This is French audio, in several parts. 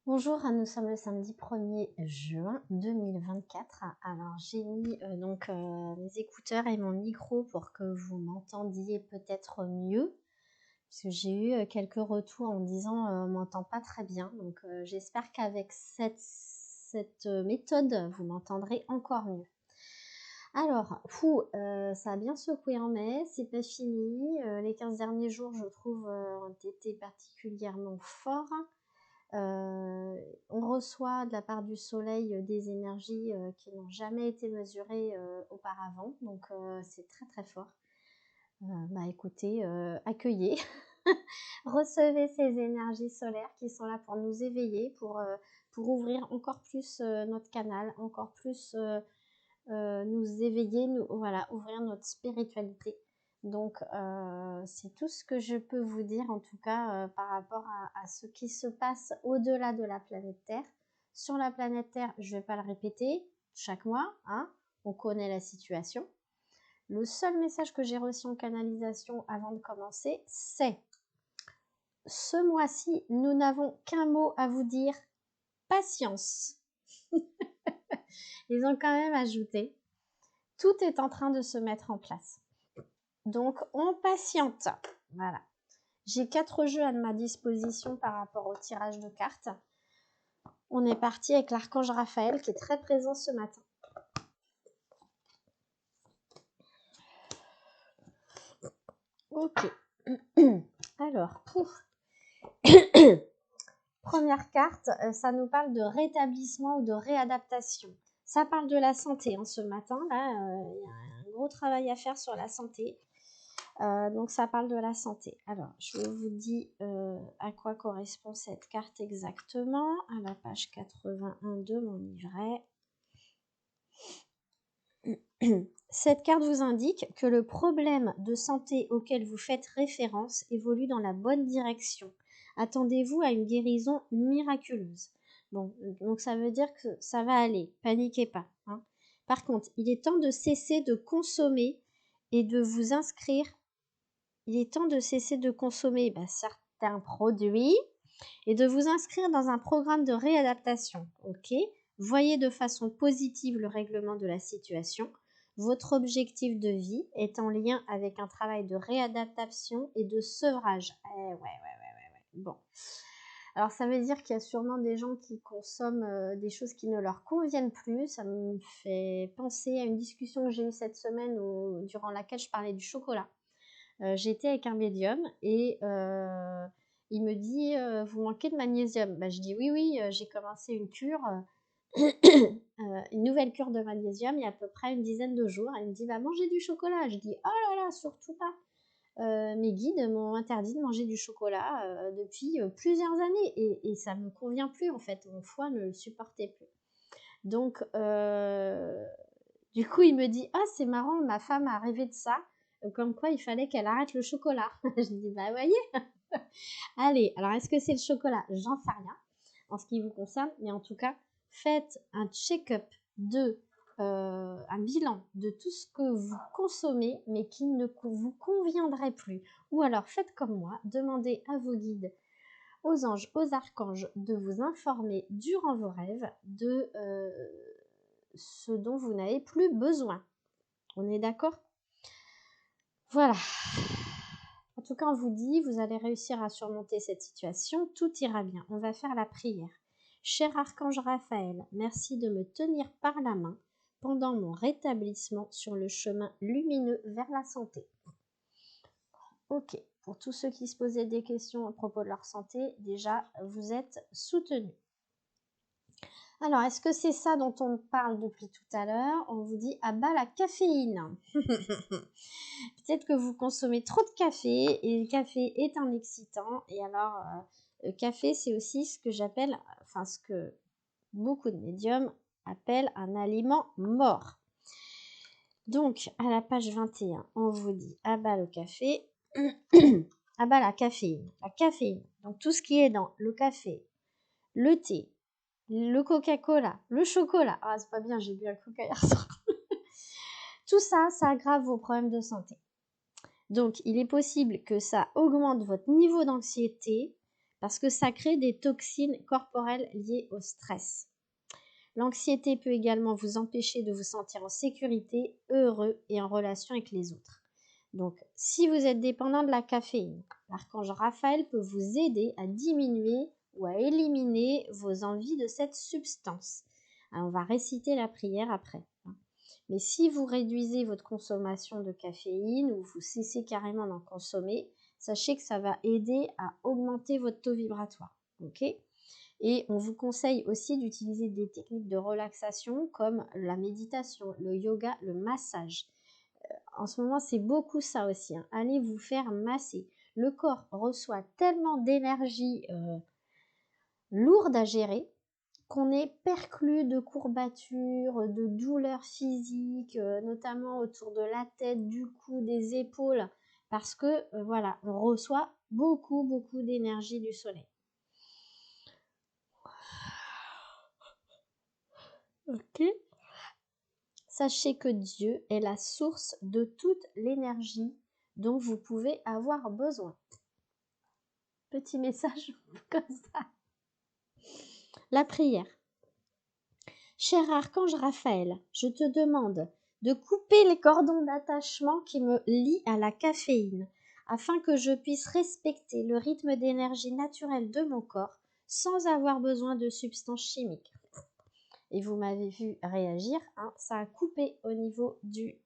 Bonjour, nous sommes le samedi 1er juin 2024. Alors j'ai mis mes écouteurs et mon micro pour que vous m'entendiez peut-être mieux, parce que j'ai eu quelques retours en me disant on m'entend pas très bien. Donc j'espère qu'avec cette méthode, vous m'entendrez encore mieux. Alors, ça a bien secoué en mai, c'est pas fini. Les 15 derniers jours, je trouve, ont été particulièrement forts. On reçoit de la part du soleil des énergies qui n'ont jamais été mesurées auparavant, donc c'est très très fort. Écoutez, accueillez, recevez ces énergies solaires qui sont là pour nous éveiller, pour ouvrir encore plus notre canal, encore plus nous éveiller, voilà, ouvrir notre spiritualité. Donc c'est tout ce que je peux vous dire en tout cas par rapport à ce qui se passe au-delà de la planète Terre. Sur la planète Terre, je ne vais pas le répéter chaque mois, hein, on connaît la situation. Le seul message que j'ai reçu en canalisation avant de commencer, c'est: ce mois-ci, nous n'avons qu'un mot à vous dire: patience. Ils ont quand même ajouté: tout est en train de se mettre en place. Donc, on patiente. Voilà. J'ai 4 jeux à ma disposition par rapport au tirage de cartes. On est parti avec l'archange Raphaël qui est très présent ce matin. Ok. Alors, première carte, ça nous parle de rétablissement ou de réadaptation. Ça parle de la santé ce matin. Là, il y a un gros travail à faire sur la santé. Donc ça parle de la santé. Alors, je vous dis à quoi correspond cette carte exactement. À la page 81 de mon livret. Cette carte vous indique que le problème de santé auquel vous faites référence évolue dans la bonne direction. Attendez-vous à une guérison miraculeuse. Bon, donc ça veut dire que ça va aller. Paniquez pas. Hein. Par contre, il est temps de cesser de consommer et de vous inscrire. Il est temps de cesser de consommer certains produits et de vous inscrire dans un programme de réadaptation. Ok ? Voyez de façon positive le règlement de la situation. Votre objectif de vie est en lien avec un travail de réadaptation et de sevrage. Ouais. Bon. Alors ça veut dire qu'il y a sûrement des gens qui consomment des choses qui ne leur conviennent plus. Ça me fait penser à une discussion que j'ai eue cette semaine durant laquelle je parlais du chocolat. J'étais avec un médium et il me dit vous manquez de magnésium. Je dis oui, j'ai commencé une cure, une nouvelle cure de magnésium il y a à peu près une dizaine de jours. Elle me dit mangez du chocolat. Je dis oh là là, surtout pas. Mes guides m'ont interdit de manger du chocolat depuis plusieurs années et ça me convient plus en fait. Mon foie ne le supportait plus. Donc du coup il me dit ah c'est marrant, ma femme a rêvé de ça. Comme quoi il fallait qu'elle arrête le chocolat. Je dis voyez. Allez, alors est-ce que c'est le chocolat? J'en sais rien en ce qui vous concerne, mais en tout cas, faites un check-up un bilan de tout ce que vous consommez, mais qui ne vous conviendrait plus. Ou alors faites comme moi, demandez à vos guides, aux anges, aux archanges, de vous informer durant vos rêves de ce dont vous n'avez plus besoin. On est d'accord? Voilà. En tout cas, on vous dit, vous allez réussir à surmonter cette situation, tout ira bien. On va faire la prière. Cher archange Raphaël, merci de me tenir par la main pendant mon rétablissement sur le chemin lumineux vers la santé. Ok, pour tous ceux qui se posaient des questions à propos de leur santé, déjà, vous êtes soutenus. Alors, est-ce que c'est ça dont on parle depuis tout à l'heure? On vous dit, à bas la caféine. Peut-être que vous consommez trop de café et le café est un excitant. Et alors, le café, c'est aussi ce que j'appelle, ce que beaucoup de médiums appellent un aliment mort. Donc, à la page 21, on vous dit, à bas le café, à bas la caféine. La caféine, donc tout ce qui est dans le café, le thé, le Coca-Cola, le chocolat. Ah, c'est pas bien, j'ai bu un Coca hier soir. Tout ça, ça aggrave vos problèmes de santé. Donc, il est possible que ça augmente votre niveau d'anxiété parce que ça crée des toxines corporelles liées au stress. L'anxiété peut également vous empêcher de vous sentir en sécurité, heureux et en relation avec les autres. Donc, si vous êtes dépendant de la caféine, l'archange Raphaël peut vous aider à diminuer ou à éliminer vos envies de cette substance. Alors, on va réciter la prière après. Mais si vous réduisez votre consommation de caféine ou vous cessez carrément d'en consommer, sachez que ça va aider à augmenter votre taux vibratoire. Ok ? Et on vous conseille aussi d'utiliser des techniques de relaxation comme la méditation, le yoga, le massage. En ce moment, c'est beaucoup ça aussi. Allez vous faire masser. Le corps reçoit tellement d'énergie lourde à gérer qu'on est perclus de courbatures, de douleurs physiques, notamment autour de la tête, du cou, des épaules, parce que voilà, on reçoit beaucoup d'énergie du soleil. Ok. Sachez que Dieu est la source de toute l'énergie dont vous pouvez avoir besoin. Petit message comme ça. La prière. Cher archange Raphaël, je te demande de couper les cordons d'attachement qui me lient à la caféine, afin que je puisse respecter le rythme d'énergie naturel de mon corps sans avoir besoin de substances chimiques. Et vous m'avez vu réagir, hein, ça a coupé au niveau du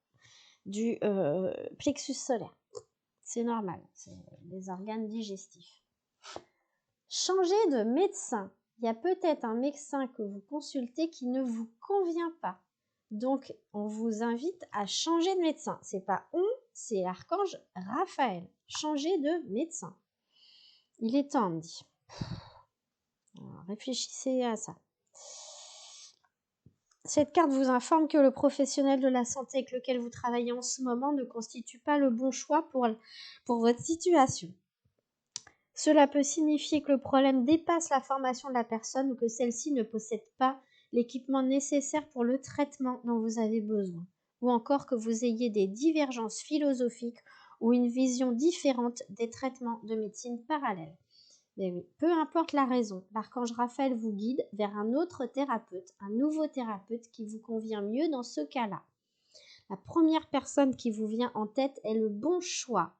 plexus solaire. C'est normal, c'est les organes digestifs. Changez de médecin. Il y a peut-être un médecin que vous consultez qui ne vous convient pas. Donc, on vous invite à changer de médecin. C'est pas on, c'est l'archange Raphaël. Changez de médecin. Il est temps, on me dit. Alors, réfléchissez à ça. Cette carte vous informe que le professionnel de la santé avec lequel vous travaillez en ce moment ne constitue pas le bon choix pour votre situation. Cela peut signifier que le problème dépasse la formation de la personne ou que celle-ci ne possède pas l'équipement nécessaire pour le traitement dont vous avez besoin, ou encore que vous ayez des divergences philosophiques ou une vision différente des traitements de médecine parallèle. Mais oui, peu importe la raison, l'archange Raphaël vous guide vers un autre thérapeute, un nouveau thérapeute qui vous convient mieux dans ce cas-là. La première personne qui vous vient en tête est le bon choix.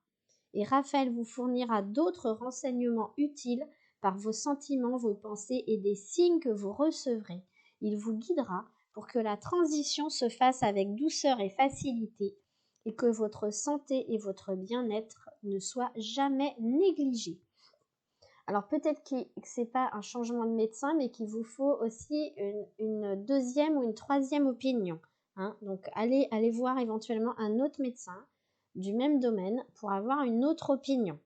Et Raphaël vous fournira d'autres renseignements utiles par vos sentiments, vos pensées et des signes que vous recevrez. Il vous guidera pour que la transition se fasse avec douceur et facilité et que votre santé et votre bien-être ne soient jamais négligés. Alors peut-être que ce n'est pas un changement de médecin, mais qu'il vous faut aussi une deuxième ou une troisième opinion. Hein. Donc allez voir éventuellement un autre médecin du même domaine pour avoir une autre opinion.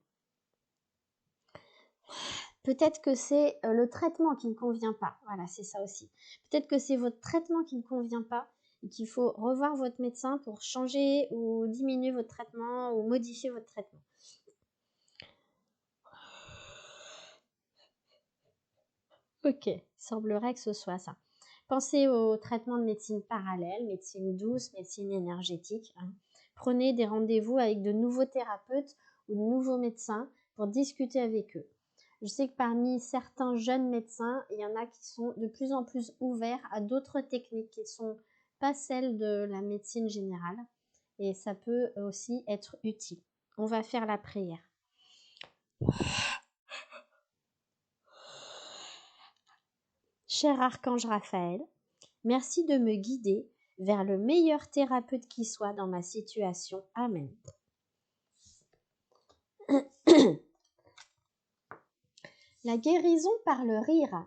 Peut-être que c'est le traitement qui ne convient pas. Voilà, c'est ça aussi. Peut-être que c'est votre traitement qui ne convient pas et qu'il faut revoir votre médecin pour changer ou diminuer votre traitement ou modifier votre traitement. Ok, il semblerait que ce soit ça. Pensez au traitement de médecine parallèle, médecine douce, médecine énergétique. Hein. Prenez des rendez-vous avec de nouveaux thérapeutes ou de nouveaux médecins pour discuter avec eux. Je sais que parmi certains jeunes médecins, il y en a qui sont de plus en plus ouverts à d'autres techniques qui ne sont pas celles de la médecine générale. Et ça peut aussi être utile. On va faire la prière. Cher archange Raphaël, merci de me guider vers le meilleur thérapeute qui soit dans ma situation. Amen. La guérison par le rire.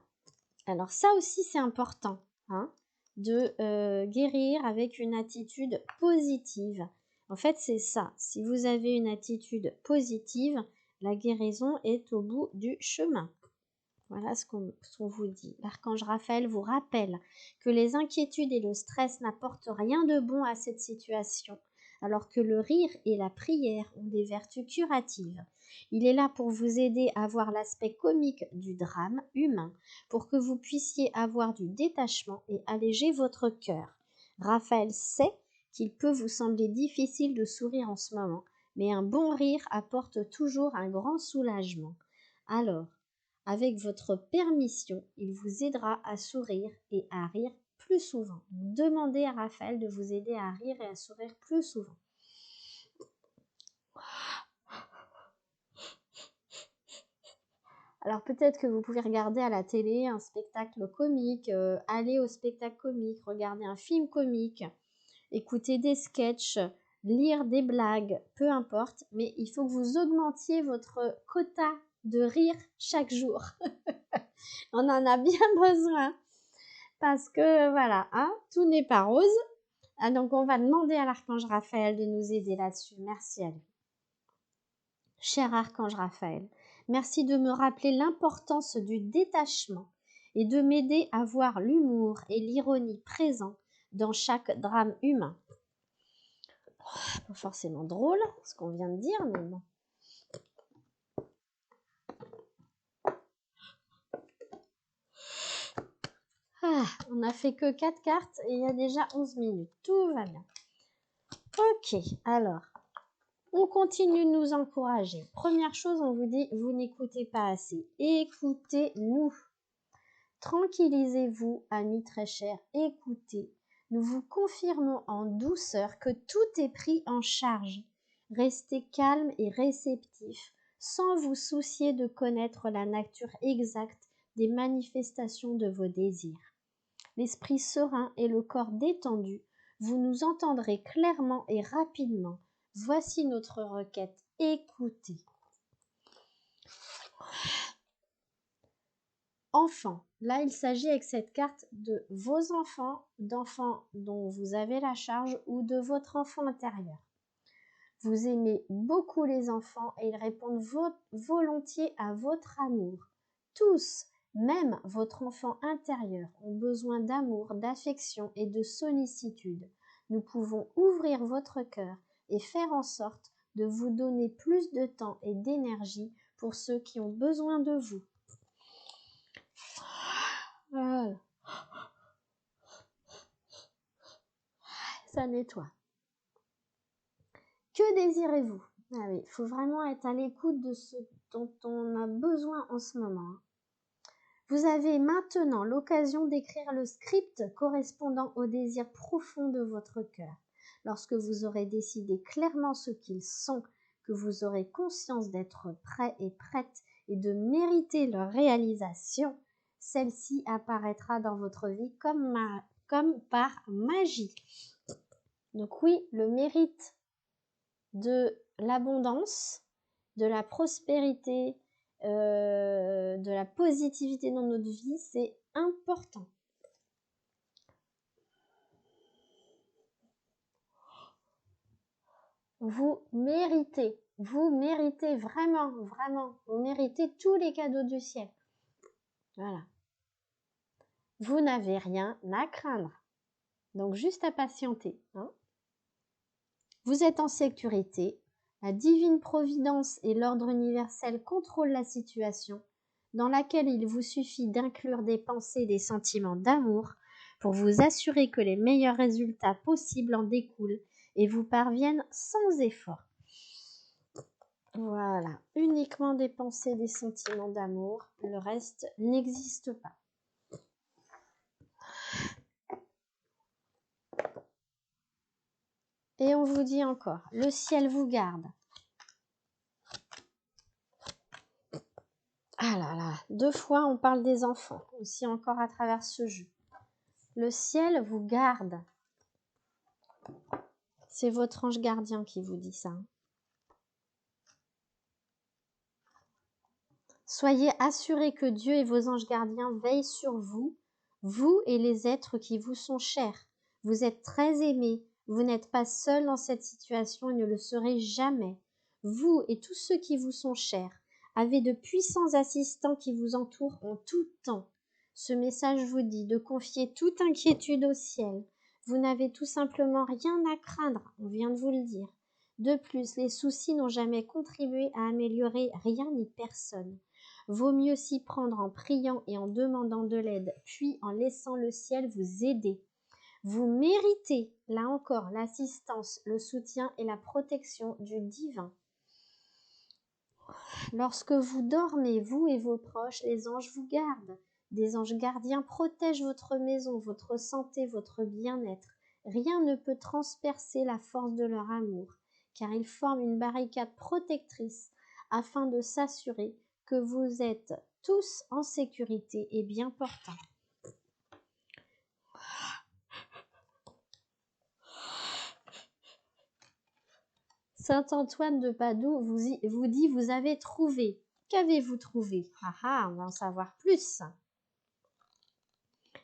Alors ça aussi c'est important, hein, de guérir avec une attitude positive. En fait c'est ça, si vous avez une attitude positive, la guérison est au bout du chemin. Voilà ce qu'on vous dit. L'archange Raphaël vous rappelle que les inquiétudes et le stress n'apportent rien de bon à cette situation, alors que le rire et la prière ont des vertus curatives. Il est là pour vous aider à voir l'aspect comique du drame humain, pour que vous puissiez avoir du détachement et alléger votre cœur. Raphaël sait qu'il peut vous sembler difficile de sourire en ce moment, mais un bon rire apporte toujours un grand soulagement. Alors, Avec votre permission, il vous aidera à sourire et à rire plus souvent. Demandez à Raphaël de vous aider à rire et à sourire plus souvent. Alors peut-être que vous pouvez regarder à la télé un spectacle comique, aller au spectacle comique, regarder un film comique, écouter des sketchs, lire des blagues, peu importe, mais il faut que vous augmentiez votre quota de rire chaque jour. On en a bien besoin parce que voilà, hein, tout n'est pas rose. Ah, donc on va demander à l'archange Raphaël de nous aider là-dessus. Merci à lui. Cher archange Raphaël, merci de me rappeler l'importance du détachement et de m'aider à voir l'humour et l'ironie présents dans chaque drame humain. Pas forcément drôle, ce qu'on vient de dire, mais bon. Ah, on n'a fait que 4 cartes et il y a déjà 11 minutes. Tout va bien. Ok, alors, on continue de nous encourager. Première chose, on vous dit, vous n'écoutez pas assez. Écoutez-nous. Tranquillisez-vous, amis très chers, écoutez. Nous vous confirmons en douceur que tout est pris en charge. Restez calme et réceptif, sans vous soucier de connaître la nature exacte des manifestations de vos désirs. L'esprit serein et le corps détendu, vous nous entendrez clairement et rapidement. Voici notre requête. Écoutez. Enfants. Là, il s'agit avec cette carte de vos enfants, d'enfants dont vous avez la charge ou de votre enfant intérieur. Vous aimez beaucoup les enfants et ils répondent volontiers à votre amour. Tous, même votre enfant intérieur, ont besoin d'amour, d'affection et de sollicitude. Nous pouvons ouvrir votre cœur et faire en sorte de vous donner plus de temps et d'énergie pour ceux qui ont besoin de vous. Voilà. Ça nettoie. Que désirez-vous? Ah oui, il faut vraiment être à l'écoute de ce dont on a besoin en ce moment. Vous avez maintenant l'occasion d'écrire le script correspondant aux désirs profonds de votre cœur. Lorsque vous aurez décidé clairement ce qu'ils sont, que vous aurez conscience d'être prêt et prête et de mériter leur réalisation, celle-ci apparaîtra dans votre vie comme par magie. Donc oui, le mérite de l'abondance, de la prospérité, de la positivité dans notre vie, c'est important. Vous méritez vraiment, vraiment, vous méritez tous les cadeaux du ciel. Voilà. Vous n'avez rien à craindre. Donc juste à patienter. Hein. Vous êtes en sécurité. La divine providence et l'ordre universel contrôlent la situation, dans laquelle il vous suffit d'inclure des pensées et des sentiments d'amour pour vous assurer que les meilleurs résultats possibles en découlent et vous parviennent sans effort. Voilà, uniquement des pensées et des sentiments d'amour, le reste n'existe pas. Et on vous dit encore, le ciel vous garde. Ah là là, 2 fois on parle des enfants, aussi encore à travers ce jeu. Le ciel vous garde. C'est votre ange gardien qui vous dit ça. Soyez assurés que Dieu et vos anges gardiens veillent sur vous, vous et les êtres qui vous sont chers. Vous êtes très aimés, vous n'êtes pas seuls dans cette situation et ne le serez jamais. Vous et tous ceux qui vous sont chers avez de puissants assistants qui vous entourent en tout temps. Ce message vous dit de confier toute inquiétude au ciel. Vous n'avez tout simplement rien à craindre, on vient de vous le dire. De plus, les soucis n'ont jamais contribué à améliorer rien ni personne. Vaut mieux s'y prendre en priant et en demandant de l'aide, puis en laissant le ciel vous aider. Vous méritez, là encore, l'assistance, le soutien et la protection du divin. Lorsque vous dormez, vous et vos proches, les anges vous gardent. Des anges gardiens protègent votre maison, votre santé, votre bien-être. Rien ne peut transpercer la force de leur amour, car ils forment une barricade protectrice afin de s'assurer que vous êtes tous en sécurité et bien portants. Saint Antoine de Padoue vous dit, vous avez trouvé. Qu'avez-vous trouvé? Ah ah, on va en savoir plus.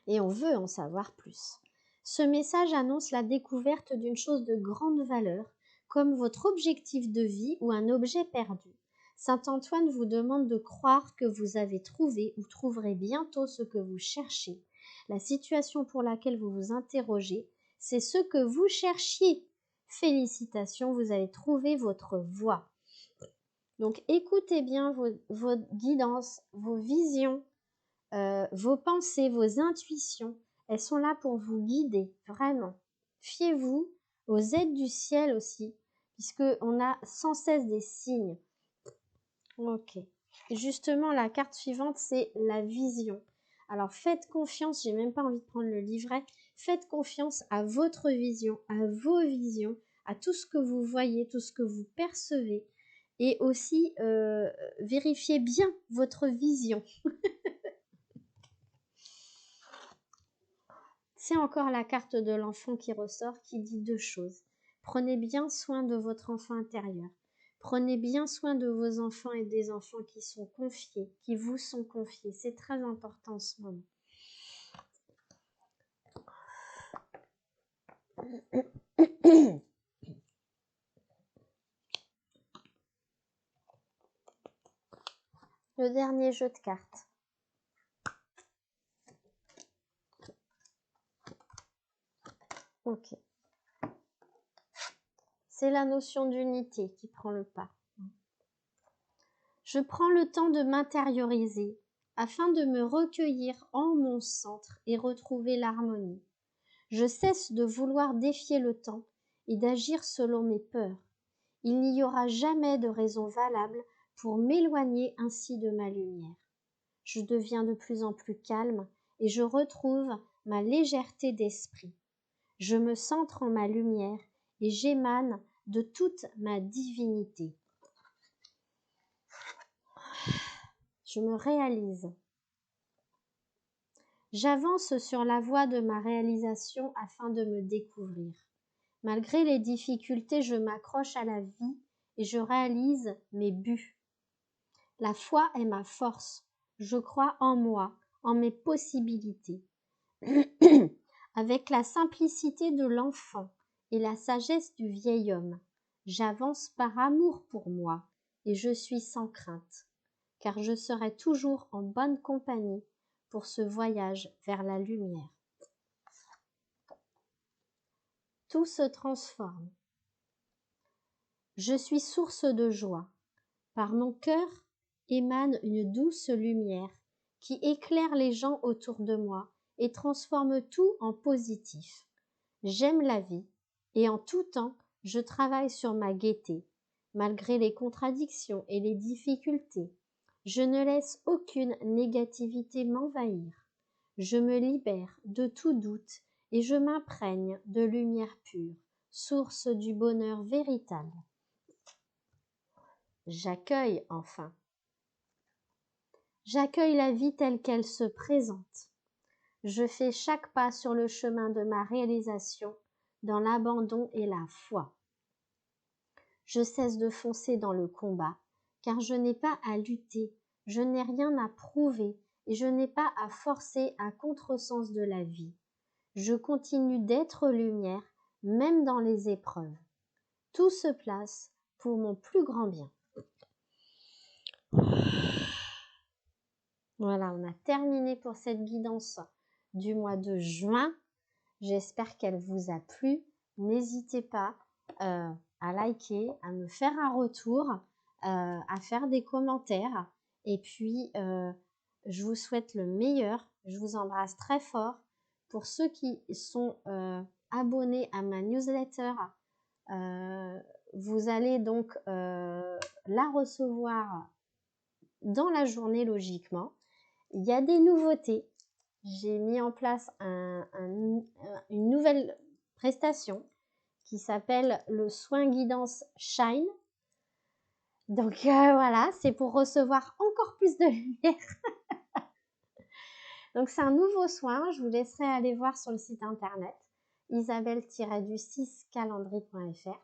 Et on veut en savoir plus. Ce message annonce la découverte d'une chose de grande valeur, comme votre objectif de vie ou un objet perdu. Saint Antoine vous demande de croire que vous avez trouvé ou trouverez bientôt ce que vous cherchez. La situation pour laquelle vous vous interrogez, c'est ce que vous cherchiez. Félicitations, vous avez trouvé votre voie. Donc écoutez bien vos guidances, vos visions, vos pensées, vos intuitions. Elles sont là pour vous guider, vraiment. Fiez-vous aux aides du ciel aussi, puisqu'on a sans cesse des signes. Ok. Justement, la carte suivante, c'est la vision. Alors, faites confiance, j'ai même pas envie de prendre le livret, faites confiance à votre vision, à vos visions, à tout ce que vous voyez, tout ce que vous percevez. Et aussi, vérifiez bien votre vision. C'est encore la carte de l'enfant qui ressort, qui dit deux choses. Prenez bien soin de votre enfant intérieur. Prenez bien soin de vos enfants et des enfants qui sont confiés, qui vous sont confiés. C'est très important en ce moment. Le dernier jeu de cartes. Ok. C'est la notion d'unité qui prend le pas. Je prends le temps de m'intérioriser afin de me recueillir en mon centre et retrouver l'harmonie. Je cesse de vouloir défier le temps et d'agir selon mes peurs. Il n'y aura jamais de raison valable pour m'éloigner ainsi de ma lumière. Je deviens de plus en plus calme et je retrouve ma légèreté d'esprit. Je me centre en ma lumière et j'émane de toute ma divinité. Je me réalise. J'avance sur la voie de ma réalisation afin de me découvrir. Malgré les difficultés, je m'accroche à la vie et je réalise mes buts. La foi est ma force. Je crois en moi, en mes possibilités. Avec la simplicité de l'enfant et la sagesse du vieil homme, j'avance par amour pour moi et je suis sans crainte, car je serai toujours en bonne compagnie pour ce voyage vers la lumière. Tout se transforme. Je suis source de joie. Par mon cœur émane une douce lumière qui éclaire les gens autour de moi et transforme tout en positif. J'aime la vie et en tout temps, je travaille sur ma gaieté. Malgré les contradictions et les difficultés, je ne laisse aucune négativité m'envahir. Je me libère de tout doute et je m'imprègne de lumière pure, source du bonheur véritable. J'accueille enfin. J'accueille la vie telle qu'elle se présente. Je fais chaque pas sur le chemin de ma réalisation dans l'abandon et la foi. Je cesse de foncer dans le combat, car je n'ai pas à lutter, je n'ai rien à prouver et je n'ai pas à forcer un contresens de la vie. Je continue d'être lumière, même dans les épreuves. Tout se place pour mon plus grand bien. Voilà, on a terminé pour cette guidance du mois de juin. J'espère qu'elle vous a plu. N'hésitez pas à liker, à me faire un retour, à faire des commentaires. Et puis, je vous souhaite le meilleur. Je vous embrasse très fort. Pour ceux qui sont abonnés à ma newsletter, vous allez donc la recevoir dans la journée logiquement. Il y a des nouveautés. J'ai mis en place une nouvelle prestation qui s'appelle le soin guidance Shine. Donc voilà, c'est pour recevoir encore plus de lumière. Donc c'est un nouveau soin, je vous laisserai aller voir sur le site internet isabelle-du6calendrier.fr.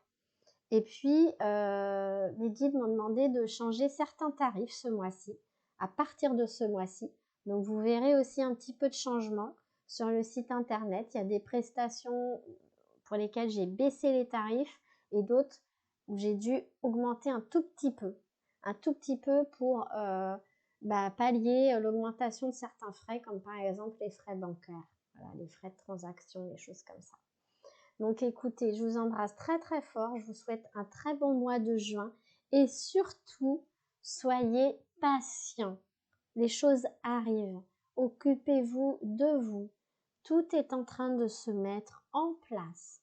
Et puis mes guides m'ont demandé de changer certains tarifs ce mois-ci, à partir de ce mois-ci. Donc vous verrez aussi un petit peu de changement sur le site internet. Il y a des prestations pour lesquelles j'ai baissé les tarifs et d'autres où j'ai dû augmenter un tout petit peu pour pallier l'augmentation de certains frais, comme par exemple les frais bancaires, voilà, les frais de transaction, des choses comme ça. Donc écoutez, je vous embrasse très très fort, je vous souhaite un très bon mois de juin et surtout, soyez patients. Les choses arrivent, occupez-vous de vous. Tout est en train de se mettre en place.